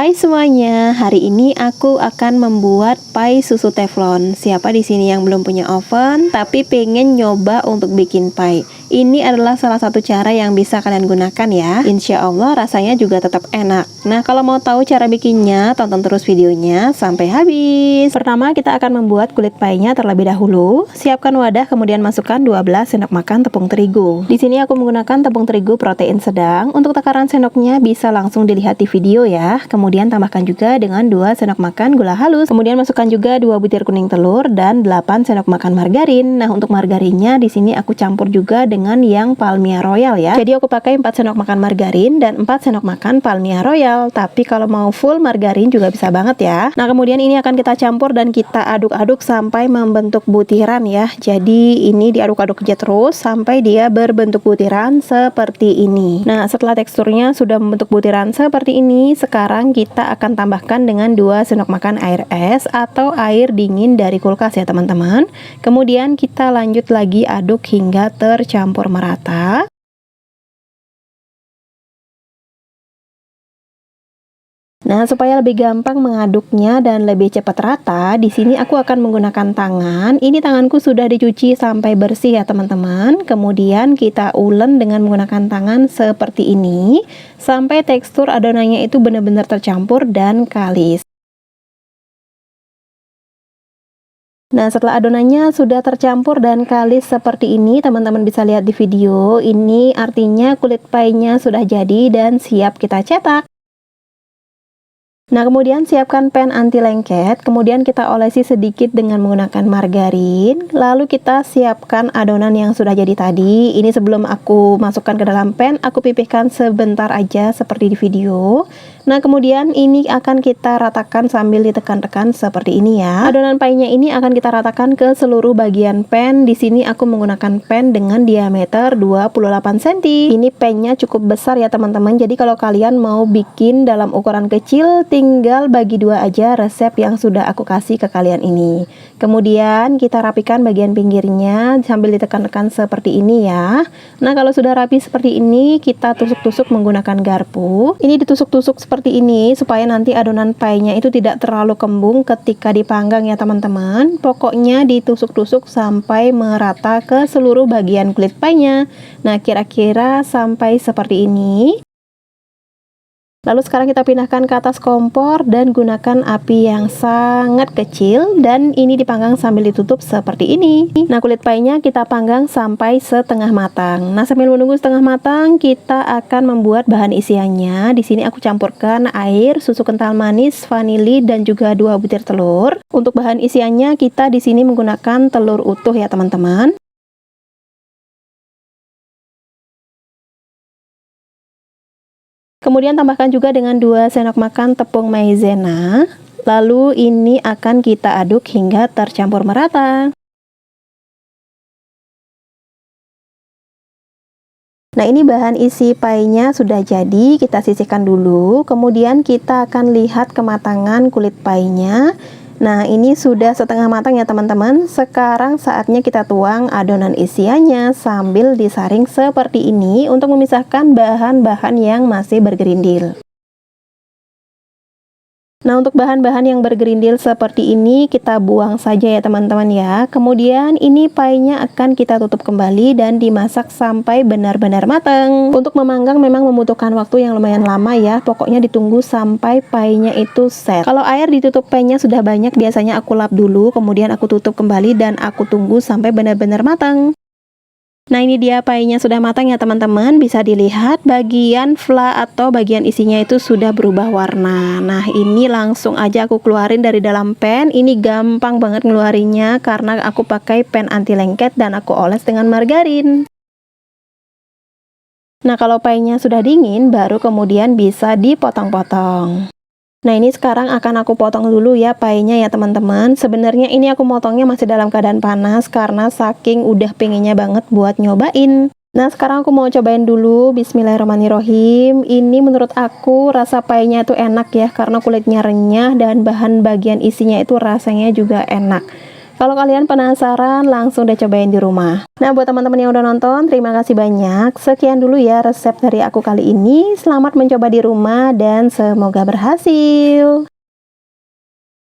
Hai semuanya, hari ini aku akan membuat pie susu teflon. Siapa di sini yang belum punya oven tapi pengen nyoba untuk bikin pie? Ini adalah salah satu cara yang bisa kalian gunakan ya. Insya Allah rasanya juga tetap enak. Nah, kalau mau tahu cara bikinnya, tonton terus videonya sampai habis. Pertama, kita akan membuat kulit pie-nya terlebih dahulu. Siapkan wadah, kemudian masukkan 12 sendok makan tepung terigu. Di sini aku menggunakan tepung terigu protein sedang. Untuk takaran sendoknya bisa langsung dilihat di video ya. Kemudian tambahkan juga dengan 2 sendok makan gula halus. Kemudian masukkan juga 2 butir kuning telur dan 8 sendok makan margarin. Nah, untuk margarinnya di sini aku campur juga dengan yang Palmia Royal ya. Jadi aku pakai 4 sendok makan margarin dan 4 sendok makan Palmia Royal. Tapi kalau mau full margarin juga bisa banget ya. Nah, kemudian ini akan kita campur dan kita aduk-aduk sampai membentuk butiran ya. Jadi ini diaduk-aduk aja terus sampai dia berbentuk butiran seperti ini. Nah, setelah teksturnya sudah membentuk butiran seperti ini, sekarang kita akan tambahkan dengan 2 sendok makan air es atau air dingin dari kulkas ya teman-teman. Kemudian kita lanjut lagi aduk hingga tercampur merata. Nah, supaya lebih gampang mengaduknya dan lebih cepat rata, di sini aku akan menggunakan tangan. Ini tanganku sudah dicuci sampai bersih ya teman-teman. Kemudian kita ulen dengan menggunakan tangan seperti ini sampai tekstur adonannya itu benar-benar tercampur dan kalis. Nah, setelah adonannya sudah tercampur dan kalis seperti ini, teman-teman bisa lihat di video. Ini artinya kulit pie-nya sudah jadi dan siap kita cetak. Nah, kemudian siapkan pan anti lengket, kemudian kita olesi sedikit dengan menggunakan margarin, lalu kita siapkan adonan yang sudah jadi tadi. Ini sebelum aku masukkan ke dalam pan, aku pipihkan sebentar aja seperti di video. Nah, kemudian ini akan kita ratakan sambil ditekan-tekan seperti ini ya. Adonan pie-nya ini akan kita ratakan ke seluruh bagian pan. Di sini aku menggunakan pan dengan diameter 28 cm. Ini pan-nya cukup besar ya teman-teman. Jadi kalau kalian mau bikin dalam ukuran kecil, tinggal bagi dua aja resep yang sudah aku kasih ke kalian ini. Kemudian kita rapikan bagian pinggirnya sambil ditekan-tekan seperti ini ya. Nah, kalau sudah rapi seperti ini, kita tusuk-tusuk menggunakan garpu. Ini ditusuk-tusuk seperti ini supaya nanti adonan pie-nya itu tidak terlalu kembung ketika dipanggang ya teman-teman. Pokoknya ditusuk-tusuk sampai merata ke seluruh bagian kulit pie-nya. Nah, kira-kira sampai seperti ini. Lalu sekarang kita pindahkan ke atas kompor dan gunakan api yang sangat kecil dan ini dipanggang sambil ditutup seperti ini. Nah, kulit pie-nya kita panggang sampai setengah matang. Nah, sambil menunggu setengah matang, kita akan membuat bahan isiannya. Di sini aku campurkan air, susu kental manis, vanili dan juga 2 butir telur. Untuk bahan isiannya kita di sini menggunakan telur utuh ya teman-teman. Kemudian tambahkan juga dengan 2 sendok makan tepung maizena. Lalu ini akan kita aduk hingga tercampur merata. Nah, ini bahan isi pie-nya sudah jadi, kita sisihkan dulu. Kemudian kita akan lihat kematangan kulit pie-nya. Nah, ini sudah setengah matang ya teman-teman. Sekarang saatnya kita tuang adonan isiannya sambil disaring seperti ini untuk memisahkan bahan-bahan yang masih bergerindil. Nah, untuk bahan-bahan yang bergerindil seperti ini kita buang saja ya teman-teman ya. Kemudian ini pie-nya akan kita tutup kembali dan dimasak sampai benar-benar matang. Untuk memanggang memang membutuhkan waktu yang lumayan lama ya. Pokoknya ditunggu sampai pie-nya itu set. Kalau air ditutup pie-nya sudah banyak, biasanya aku lap dulu, kemudian aku tutup kembali dan aku tunggu sampai benar-benar matang. Nah, ini dia pie-nya sudah matang ya teman-teman. Bisa dilihat bagian fla atau bagian isinya itu sudah berubah warna. Nah, ini langsung aja aku keluarin dari dalam pan. Ini gampang banget ngeluarinnya karena aku pakai pan anti lengket dan aku oles dengan margarin. Nah, kalau pie-nya sudah dingin, baru kemudian bisa dipotong-potong. Nah, ini sekarang akan aku potong dulu ya pie-nya ya teman-teman. Sebenarnya ini aku motongnya masih dalam keadaan panas karena saking udah pengennya banget buat nyobain. Nah, sekarang aku mau cobain dulu. Bismillahirrahmanirrahim. Ini menurut aku rasa pie-nya itu enak ya karena kulitnya renyah dan bahan bagian isinya itu rasanya juga enak. Kalau kalian penasaran, langsung deh cobain di rumah. Nah, buat teman-teman yang udah nonton, terima kasih banyak. Sekian dulu ya resep dari aku kali ini. Selamat mencoba di rumah dan semoga berhasil.